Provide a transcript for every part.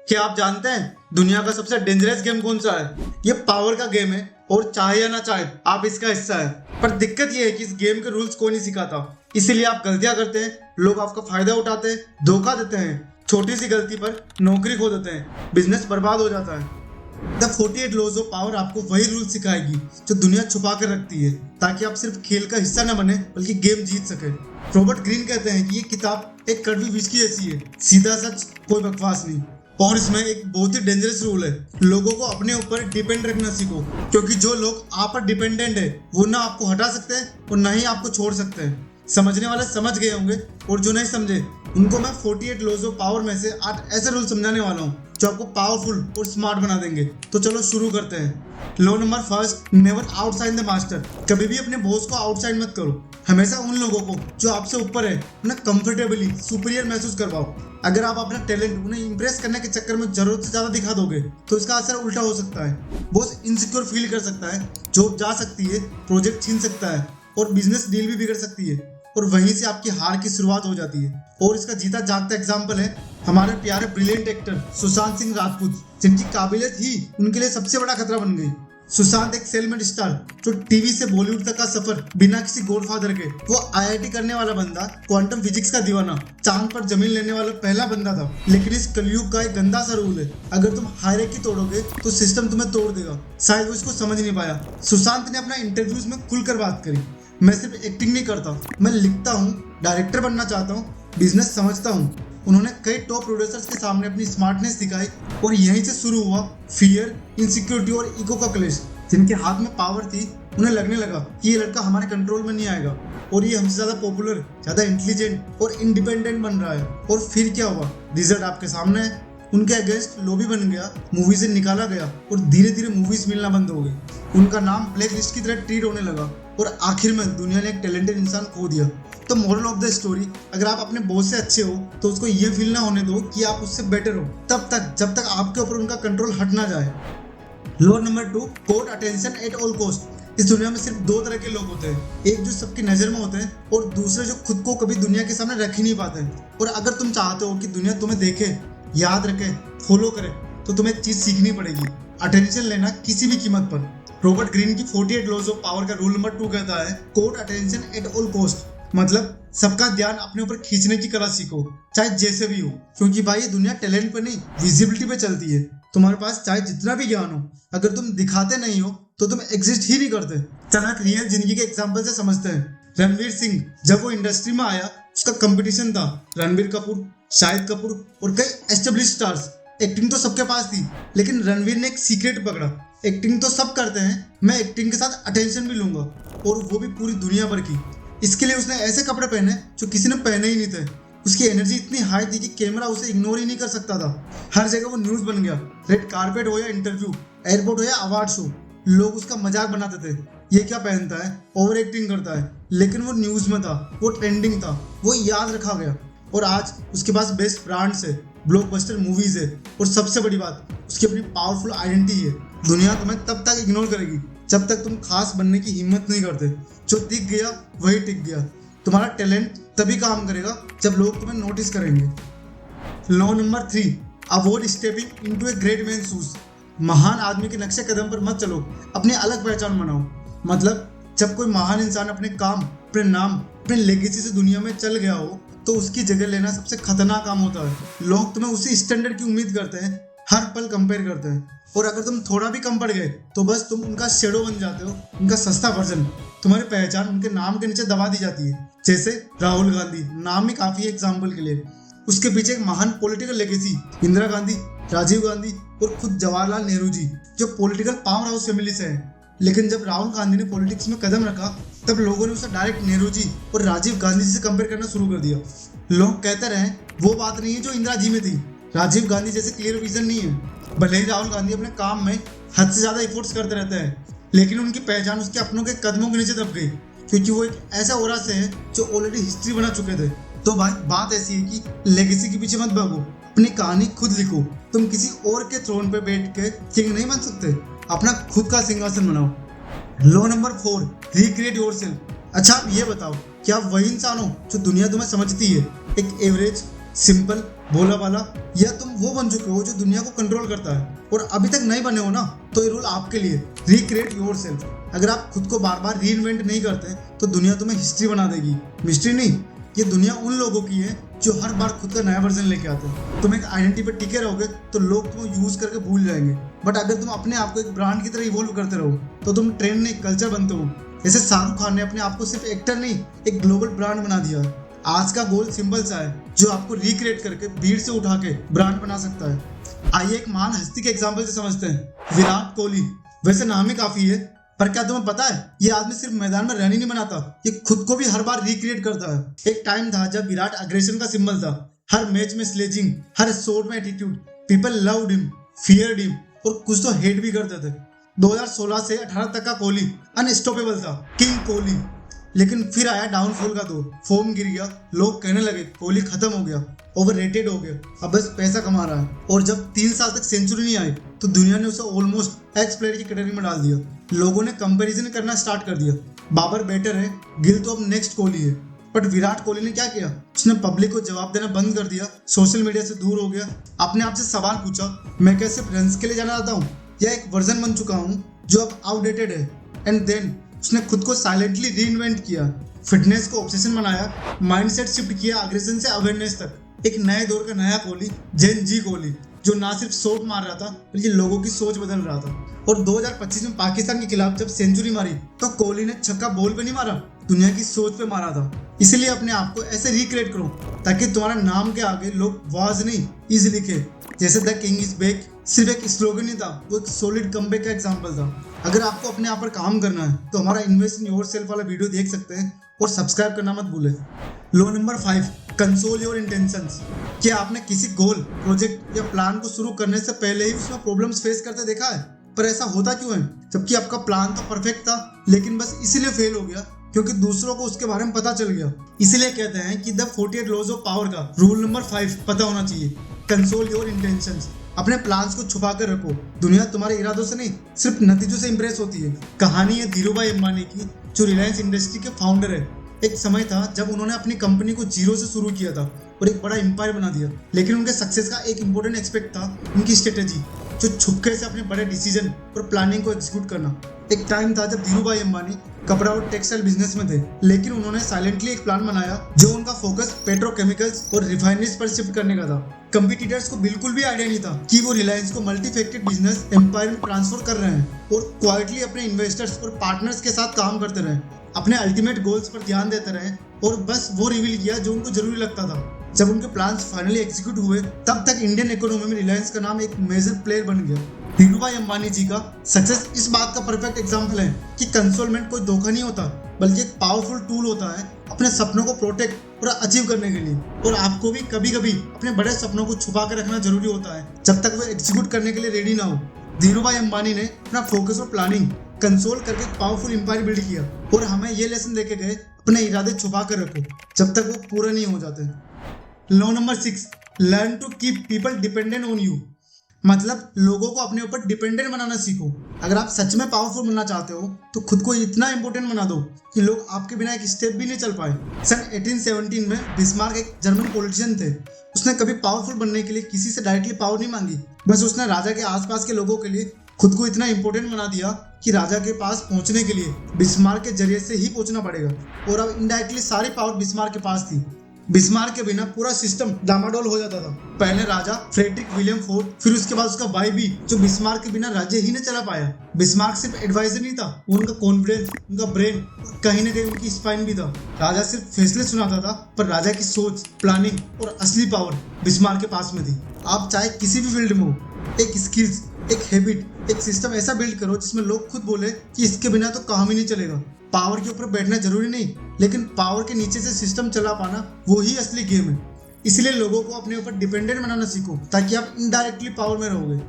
क्या आप जानते हैं दुनिया का सबसे डेंजरस गेम कौन सा है? ये पावर का गेम है और चाहे या ना चाहे आप इसका हिस्सा है। पर दिक्कत ये है कि इस गेम के रूल्स कोई नहीं सिखाता, इसीलिए आप गलतियां करते हैं, लोग आपका फायदा उठाते हैं, धोखा देते हैं, छोटी सी गलती पर नौकरी खो देते हैं, बिजनेस बर्बाद हो जाता है। द 48 लॉज ऑफ पावर आपको वही रूल सिखाएगी जो दुनिया छुपा कर रखती है, ताकि आप सिर्फ खेल का हिस्सा न बने बल्कि गेम जीत सके। रॉबर्ट ग्रीन कहते हैं कि ये किताब एक कड़वी विस्की जैसी है, सीधा सच, कोई बकवास नहीं। और इसमें एक बहुत ही डेंजरस रूल है, लोगों को अपने ऊपर डिपेंड रखना सीखो, क्योंकि जो लोग आप पर डिपेंडेंट है वो ना आपको हटा सकते हैं और ना ही आपको छोड़ सकते हैं। समझने वाले समझ गए होंगे और जो नहीं समझे उनको मैं 48 लॉज ऑफ पावर में से 8 ऐसे रूल समझाने वाला हूँ जो आपको पावरफुल और स्मार्ट बना देंगे। तो चलो शुरू करते हैं। Law number first, never outside the master. कभी भी अपने बॉस को आउटसाइड मत करो। हमेशा उन लोगों को जो आपसे ऊपर है उन्हें कंफर्टेबली सुपीरियर महसूस करवाओ। अगर आप अपना टैलेंट उन्हें इंप्रेस करने के चक्कर में जरूरत से ज्यादा दिखा दोगे तो इसका असर उल्टा हो सकता है। बॉस इनसिक्योर फील कर सकता है, जॉब जा सकती है, प्रोजेक्ट छीन सकता है और बिजनेस डील भी बिगड़ सकती है, और वहीं से आपकी हार की शुरुआत हो जाती है। और इसका जीता जागता एग्जाम्पल है हमारे प्यारे ब्रिलियंट एक्टर सुशांत सिंह राजपूत, जिनकी काबिलियत ही उनके लिए सबसे बड़ा खतरा बन गई। सुशांत एक सेलमेट स्टार जो टीवी से बॉलीवुड तक का सफर बिना किसी गॉडफादर के, वो आईआईटी करने वाला बंदा, क्वांटम फिजिक्स का दीवाना, चांद पर जमीन लेने वाला पहला बंदा था। लेकिन इस कलयुग का एक गंदा सा रूल है, अगर तुम हायरार्की तोड़ोगे तो सिस्टम तुम्हें तोड़ देगा। शायद वो इसको समझ नहीं पाया। सुशांत ने अपना इंटरव्यूज में खुलकर बात करी, मैं सिर्फ एक्टिंग नहीं करता, मैं लिखता हूँ, डायरेक्टर बनना चाहता हूँ, बिजनेस समझता हूँ। उन्होंने कई टॉप प्रोड्यूसर्स के सामने अपनी स्मार्टनेस दिखाई और यहीं से शुरू हुआ फियर, इनसिक्योरिटी और ईगो का क्लैश। जिनके हाथ में पावर थी उन्हें लगने लगा कि ये लड़का हमारे कंट्रोल में नहीं आएगा और ये हमसे ज्यादा पॉपुलर, ज्यादा इंटेलिजेंट और इंडिपेंडेंट बन रहा है। और फिर क्या हुआ? रिजल्ट आपके सामने है। उनके अगेंस्ट लॉबी बन गया, मूवी से निकाला गया और धीरे धीरे मूवीज मिलना बंद हो गई। उनका नाम ब्लैक लिस्ट की तरह ट्रीट होने लगा और आखिर में दुनिया ने एक टैलेंटेड इंसान खो दिया। तो मोरल ऑफ द स्टोरी, अगर आप अपने बॉस से अच्छे हो तो उसको ये फील ना होने दो कि आप उससे बेटर हो, तब तक जब तक आपके ऊपर उनका कंट्रोल हट ना जाए। Law number 2, court attention at all cost. इस दुनिया में सिर्फ दो तरह के लोग होते हैं, एक जो सबकी नजर में होते हैं और दूसरे जो खुद को कभी दुनिया के सामने रख ही नहीं पाते। और अगर तुम चाहते हो कि दुनिया तुम्हें देखे, याद रखे, फॉलो करे, तो तुम्हें एक चीज सीखनी पड़ेगी, अटेंशन लेना किसी भी कीमत पर। रॉबर्ट ग्रीन की 48 लॉज ऑफ पावर का रूल नंबर 2 कहता है, court attention at all cost. मतलब सबका ध्यान अपने ऊपर खींचने की कला सीखो, चाहे जैसे भी हो, क्योंकि भाई ये दुनिया टैलेंट पे नहीं, विजिबिलिटी पे चलती है। तुम्हारे पास चाहे जितना भी ज्ञान हो, अगर तुम दिखाते नहीं हो तो तुम एग्जिस्ट ही नहीं करते। चलो एक रियल जिंदगी के एग्जांपल से समझते हैं। रणवीर सिंह जब वो इंडस्ट्री में आया, उसका कंपटीशन था रणबीर कपूर, शाहिद कपूर और कई एस्टेब्लिश स्टार्स। एक्टिंग तो सबके पास थी, लेकिन रणवीर ने एक सीक्रेट पकड़ा, एक्टिंग तो सब करते हैं, मैं एक्टिंग के साथ अटेंशन भी लूंगा, और वो भी पूरी दुनिया भर की। इसके लिए उसने ऐसे कपड़े पहने जो किसी ने पहने ही नहीं थे। उसकी एनर्जी इतनी हाई थी कि कैमरा उसे इग्नोर ही नहीं कर सकता था। हर जगह वो न्यूज बन गया, रेड कारपेट हो या इंटरव्यू, एयरपोर्ट हो या अवार्ड शो, लोग उसका मजाक बनाते थे, ये क्या पहनता है, ओवर एक्टिंग करता है। लेकिन वो न्यूज में था, वो ट्रेंडिंग था, वो याद रखा गया। और आज उसके पास बेस्ट ब्रांड्स है, ब्लॉकबस्टर मूवीज है, और सबसे बड़ी बात, उसकी अपनी पावरफुल आइडेंटिटी है। दुनिया तुम्हें तब तक इग्नोर करेगी जब तक तुम खास बनने की हिम्मत नहीं करते। जो दिख गया वही टिक गया। तुम्हारा टैलेंट तभी काम करेगा जब लोग तुम्हें नोटिस करेंगे। Law number 3, avoid stepping into a great man shoes. महान आदमी के नक्शे कदम पर मत चलो, अपनी अलग पहचान बनाओ। मतलब जब कोई महान इंसान अपने काम, अपने नाम, अपने लेगेसी से दुनिया में चल गया हो तो उसकी जगह लेना सबसे खतरनाक काम होता है। लोग तुम्हें उसी स्टैंडर्ड की उम्मीद करते हैं, हर पल कंपेयर करते हैं, और अगर तुम थोड़ा भी कम पड़ गए तो बस तुम उनका शेडो बन जाते हो, उनका सस्ता वर्जन। तुम्हारी पहचान उनके नाम के नीचे दबा दी जाती है। जैसे राहुल गांधी, नाम ही काफी है एग्जाम्पल के लिए। उसके पीछे एक महान पॉलिटिकल लेगेसी, इंदिरा गांधी, राजीव गांधी और खुद जवाहरलाल नेहरू जी, जो पॉलिटिकल पावर हाउस फैमिली से हैं। लेकिन जब राहुल गांधी ने पॉलिटिक्स में कदम रखा तब लोगों ने उसे डायरेक्ट नेहरू जी और राजीव गांधी जी से कंपेयर करना शुरू कर दिया। लोग कहते रहे वो बात नहीं है जो इंदिरा जी में थी, राजीव गांधी जैसे क्लियर विजन नहीं है। भले ही राहुल गांधी अपने काम में हद से ज्यादा एफर्ट्स करते रहते हैं, लेकिन उनकी पहचान उसके अपनों के कदमों के नीचे दब गई, क्योंकि वो एक ऐसा ओरा से है जो ऑलरेडी हिस्ट्री बना चुके थे। तो भाई बात ऐसी है कि लेगेसी के पीछे मत भागो, अपनी कहानी खुद लिखो। तुम किसी और के थ्रोन पे बैठ के किंग नहीं बन सकते, अपना खुद का सिंहासन बनाओ। Law number 4, recreate yourself. अच्छा आप ये बताओ, क्या आप वही इंसान हो जो दुनिया तुम्हें समझती है? एक एवरेज, सिंपल, भोला भाला, या तुम वो बन चुके हो जो दुनिया को कंट्रोल करता है और अभी तक नहीं बने हो ना, तो ये रूल आपके लिए, रिक्रिएट योरसेल्फ। अगर आप खुद को बार बार रीइन्वेंट नहीं करते तो दुनिया तुम्हें हिस्ट्री बना देगी। मिस्ट्री नहीं, ये दुनिया उन लोगों की है जो हर बार खुद का नया वर्जन लेके आते हैं। तुम एक आइडेंटिटी पर टिके रहोगे तो लोग तुम्हें यूज करके भूल जाएंगे, बट अगर तुम अपने आप को एक ब्रांड की तरह इवॉल्व करते रहो तो तुम ट्रेंड नहीं, कल्चर बनते हो। जैसे शाहरुख खान ने अपने आप को सिर्फ एक्टर नहीं, एक ग्लोबल ब्रांड बना दिया है। आज का गोल सिंपल सा है जो आपको रिक्रिएट करके भीड़ से उठा के ब्रांड बना सकता है। आइए एक महान हस्ती के एग्जांपल से समझते हैं, विराट कोहली। वैसे नाम ही काफी है, पर क्या तुम्हें पता है ये आदमी सिर्फ मैदान में रन ही नहीं बनाता, ये खुद को भी हर बार रिक्रिएट करता है। एक टाइम था जब विराट अग्रेशन का सिंबल था, हर मैच में स्लेजिंग, हर शॉट में attitude. People loved him, feared him और कुछ तो हेट भी करते थे। 2016 से 18 तक का कोहली अनस्टॉपेबल था, किंग कोहली। लेकिन फिर आया डाउनफॉल का दौर, फॉर्म गिर गया, लोग कहने लगे कोहली खत्म हो गया, ओवररेटेड हो गया, अब बस पैसा कमा रहा है। और जब 3 साल तक सेंचुरी नहीं आई तो दुनिया ने उसे ऑलमोस्ट एक्स प्लेयर की कैटेगरी में डाल दिया। लोगों ने कंपैरिजन करना स्टार्ट कर दिया, बाबर बेटर है, गिल तो अब नेक्स्ट कोहली है। बट विराट कोहली ने क्या किया, उसने पब्लिक को जवाब देना बंद कर दिया, सोशल मीडिया से दूर हो गया, अपने आप से सवाल पूछा, मैं क्या सिर्फ रन्स के लिए जाना चाहता हूँ या एक वर्जन बन चुका हूँ जो अब आउटडेटेड है। एंड देन उसने खुद को साइलेंटली रीइन्वेंट किया, फिटनेस को ऑब्सेशन बनाया, माइंडसेट शिफ्ट किया अग्रेशन से अवेयरनेस तक। एक नए दौर का नया कोहली, जेन जी कोहली, जो ना सिर्फ शॉट मार रहा था बल्कि लोगों की सोच बदल रहा था। और 2025 में पाकिस्तान के खिलाफ जब सेंचुरी मारी तो कोहली ने छक्का बॉल पे नहीं मारा, दुनिया की सोच पे मारा था। इसलिए अपने आप को ऐसे रिक्रिएट करो ताकि तुम्हारा नाम के आगे लोग वाज नहीं इज लिखे। जैसे द किंग इज बैक सिर्फ एक स्लोगन नहीं था, वो एक सॉलिड कमबैक का एग्जांपल था। अगर आपको अपने आप पर काम करना है तो हमारा इन्वेस्ट इन योरसेल्फ वाला वीडियो देख सकते हैं और सब्सक्राइब करना मत भूलें। Law number 5, console your intentions. क्या आपने किसी गोल, प्रोजेक्ट या प्लान को शुरू करने से पहले ही उसमें प्रॉब्लम्स फेस करते देखा है? पर ऐसा होता क्यों है जबकि आपका प्लान तो परफेक्ट था लेकिन बस इसीलिए फेल हो गया क्योंकि दूसरों को उसके बारे में पता चल गया। इसीलिए कहते हैं कि द 48 लॉज ऑफ पावर का रूल नंबर 5 पता होना चाहिए, कंसोल योर इंटेंशंस। अपने प्लान्स को छुपा कर रखो, दुनिया तुम्हारे इरादों से नहीं सिर्फ नतीजों से इंप्रेस होती है। कहानी है धीरूभाई अंबानी की, जो रिलायंस इंडस्ट्री के फाउंडर है। एक समय था जब उन्होंने अपनी कंपनी को जीरो से शुरू किया था और एक बड़ा एम्पायर बना दिया, लेकिन उनके सक्सेस का एक इंपॉर्टेंट एस्पेक्ट था उनकी स्ट्रेटेजी, जो छुपके से अपने बड़े डिसीजन और प्लानिंग को एग्जीक्यूट करना। एक टाइम था जब धीरूभाई अंबानी कपड़ा और टेक्सटाइल बिजनेस में थे, लेकिन उन्होंने साइलेंटली एक प्लान बनाया जो उनका फोकस पेट्रोकेमिकल्स और रिफाइनरीज पर शिफ्ट करने का था। कंपटीटर्स को बिल्कुल भी आइडिया नहीं था कि वो रिलायंस को मल्टीफेक्टेड बिजनेस एम्पायर में ट्रांसफर कर रहे हैं और क्वाइटली अपने इन्वेस्टर्स और पार्टनर्स के साथ काम करते रहे, अपने अल्टीमेट गोल्स पर ध्यान देते रहे और बस वो रिवील किया जो उनको जरूरी लगता था। जब उनके प्लान्स फाइनली एग्जीक्यूट हुए तब तक इंडियन इकोनॉमी में रिलायंस का नाम एक मेजर प्लेयर बन गया। धीरूभाई अंबानी जी का सक्सेस इस बात का परफेक्ट एग्जांपल है कि कंसोलमेंट कोई धोखा नहीं होता बल्कि एक पावरफुल टूल होता है अपने सपनों को प्रोटेक्ट और अचीव करने के लिए। और आपको भी कभी कभी अपने बड़े सपनों को छुपा कर रखना जरूरी होता है जब तक वो एग्जीक्यूट करने के लिए रेडी ना हो। धीरूभाई अंबानी ने अपना फोकस और प्लानिंग कंसोल करके एक पावरफुल एम्पायर बिल्ड किया और हमें ये लेसन देके गए, अपने इरादे छुपा कर रखो जब तक वो पूरे नहीं हो जाते। Law number 6, learn to keep people dependent on you. मतलब लोगों को अपने ऊपर डिपेंडेंट बनाना सीखो। अगर आप सच में पावरफुल बनना चाहते हो तो खुद को इतना इंपॉर्टेंट बना दो कि लोग आपके बिना एक स्टेप भी नहीं चल पाए। सन 1817 में बिस्मार्क एक जर्मन पॉलिटिशियन थे। उसने कभी पावरफुल बनने के लिए किसी से डायरेक्टली पावर नहीं मांगी, बस उसने राजा के आसपास के लोगों के लिए खुद को इतना इंपॉर्टेंट बना दिया कि राजा के पास पहुंचने के लिए बिस्मार्क के जरिए से ही पहुंचना पड़ेगा। और अब इनडायरेक्टली सारी पावर बिस्मार्क के पास थी। बिस्मार्क के बिना पूरा सिस्टम डामाडोल हो जाता था। पहले राजा फ्रेडरिक विलियम फोर्ड, फिर उसके बाद उसका भाई भी, जो बिस्मार्क के बिना राज्य ही नहीं चला पाया। बिस्मार्क सिर्फ एडवाइजर नहीं था, वो उनका कॉन्फिडेंस, उनका ब्रेन और कहीं ना कहीं उनकी स्पाइन भी था। राजा सिर्फ फैसले सुनाता था पर राजा की सोच, प्लानिंग और असली पावर बिस्मार्क के पास में थी। आप चाहे किसी भी फील्ड में हो, एक स्किल्स, एक हैबिट, एक सिस्टम ऐसा बिल्ड करो जिसमें लोग खुद बोले कि इसके बिना तो काम ही नहीं चलेगा। पावर के ऊपर बैठना जरूरी नहीं, लेकिन पावर के नीचे से सिस्टम चला पाना वो ही असली गेम है। इसलिए लोगों को अपने ऊपर डिपेंडेंट बनाना सीखो ताकि आप इनडायरेक्टली पावर में रहोगे।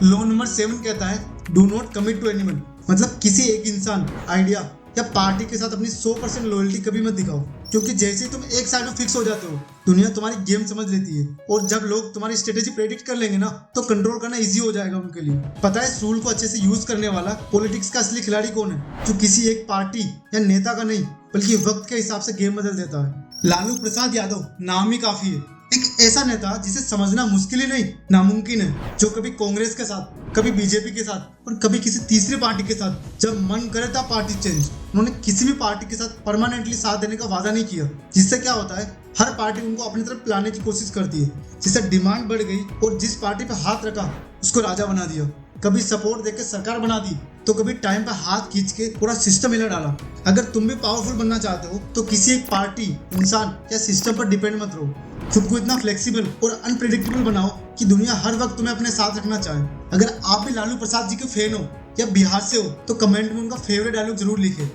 लॉ नंबर 7 कहता है do not commit to anyone. मतलब किसी एक इंसान, आइडिया या पार्टी के साथ अपनी 100% लॉयल्टी कभी मत दिखाओ, क्योंकि जैसे ही तुम एक साइड में फिक्स हो जाते हो दुनिया तुम्हारी गेम समझ लेती है। और जब लोग तुम्हारी स्ट्रेटेजी प्रेडिक्ट कर लेंगे ना तो कंट्रोल करना इजी हो जाएगा उनके लिए। पता है इस रूल को अच्छे से यूज करने वाला पॉलिटिक्स का असली खिलाड़ी कौन है? जो किसी एक पार्टी या नेता का नहीं बल्कि वक्त के हिसाब से गेम बदल देता है। लालू प्रसाद यादव नाम ही काफी है, एक ऐसा नेता जिसे समझना मुश्किल ही नहीं नामुमकिन है, जो कभी कांग्रेस के साथ, कभी बीजेपी के साथ और कभी किसी तीसरी पार्टी के साथ जब मन करे था पार्टी चेंज। उन्होंने किसी भी पार्टी के साथ परमानेंटली साथ देने का वादा नहीं किया, जिससे क्या होता है हर पार्टी उनको अपनी तरफ लाने की कोशिश करती है, जिससे डिमांड बढ़ गई और जिस पार्टी पे हाथ रखा उसको राजा बना दिया। कभी सपोर्ट देके सरकार बना दी तो कभी टाइम पे हाथ खींच के पूरा सिस्टम हिला डाला। अगर तुम भी पावरफुल बनना चाहते हो तो किसी एक पार्टी, इंसान या सिस्टम पर डिपेंड मत रहो। खुद को इतना फ्लेक्सिबल और अनप्रिडिक्टेबल बनाओ कि दुनिया हर वक्त तुम्हें अपने साथ रखना चाहे। अगर आप भी लालू प्रसाद जी के फैन हो या बिहार से हो तो कमेंट में उनका फेवरेट डायलॉग जरूर लिखे।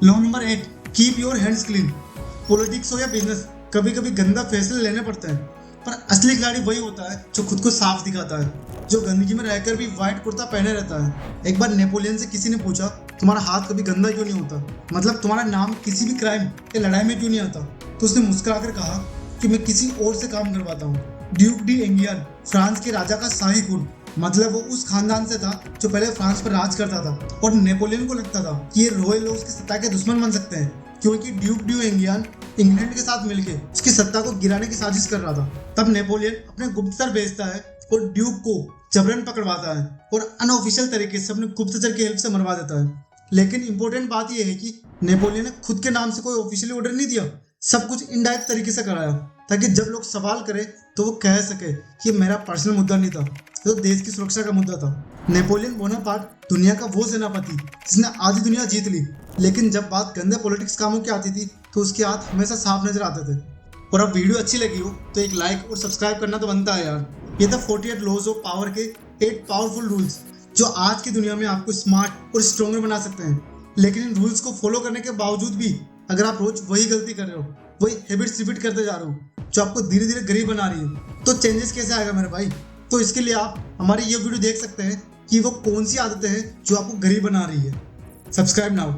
Law number 8, keep your hands clean. Politics हो या बिजनेस, कभी कभी गंदा फैसले लेने पड़ते हैं, पर असली खिलाड़ी वही होता है जो खुद को साफ दिखाता है, जो गंदगी में रहकर भी व्हाइट कुर्ता पहने रहता है। एक बार नेपोलियन से किसी ने पूछा, तुम्हारा हाथ कभी गंदा क्यों नहीं होता, मतलब तुम्हारा नाम किसी भी क्राइम या लड़ाई में क्यों नहीं आता? तो उसने मुस्कुराकर कहा कि मैं किसी और से काम करवाता हूँ। ड्यूक डी एंगियन, फ्रांस के राजा का शाही खून, मतलब वो उस खानदान से था जो पहले फ्रांस पर राज करता था, और नेपोलियन को लगता था कि ये रॉयल लोग उसकी सत्ता के दुश्मन बन सकते हैं, क्योंकि ड्यूक डी एंगियन इंग्लैंड के साथ मिलकर उसकी सत्ता को गिराने की साजिश कर रहा था। तब नेपोलियन अपने गुप्तचर भेजता है और ड्यूक को जबरन पकड़वाता है और अनऑफिशियल तरीके से अपने गुप्तचर की हेल्प से मरवा देता है। लेकिन इंपॉर्टेंट बात यह है कि नेपोलियन ने खुद के नाम से कोई ऑफिशियली ऑर्डर नहीं दिया, सब कुछ इनडायरेक्ट तरीके से कराया, ताकि जब लोग सवाल करें तो वो कह सके कि मेरा पर्सनल मुद्दा नहीं था, तो देश की सुरक्षा का मुद्दा था। नेपोलियन बोनापार्ट दुनिया का वो सेनापति जिसने आधी दुनिया जीत ली, लेकिन जब बात गंदे पॉलिटिक्स कामों की आती थी तो उसके हाथ हमेशा साफ नजर आते थे। और अब वीडियो अच्छी लगी हो तो एक लाइक और सब्सक्राइब करना तो बनता है यार। ये था 48 लॉज ऑफ पावर के 8 पावरफुल रूल्स जो आज की दुनिया में आपको स्मार्ट और स्ट्रॉन्गर बना सकते हैं। लेकिन इन रूल्स को फॉलो करने के बावजूद भी अगर आप रोज वही गलती कर रहे हो, वही हैबिट्स रिपीट करते जा रहे हो जो आपको धीरे धीरे गरीब बना रही है, तो चेंजेस कैसे आएगा मेरे भाई? तो इसके लिए आप हमारी ये वीडियो देख सकते हैं कि वो कौन सी आदतें हैं जो आपको गरीब बना रही है। Subscribe now.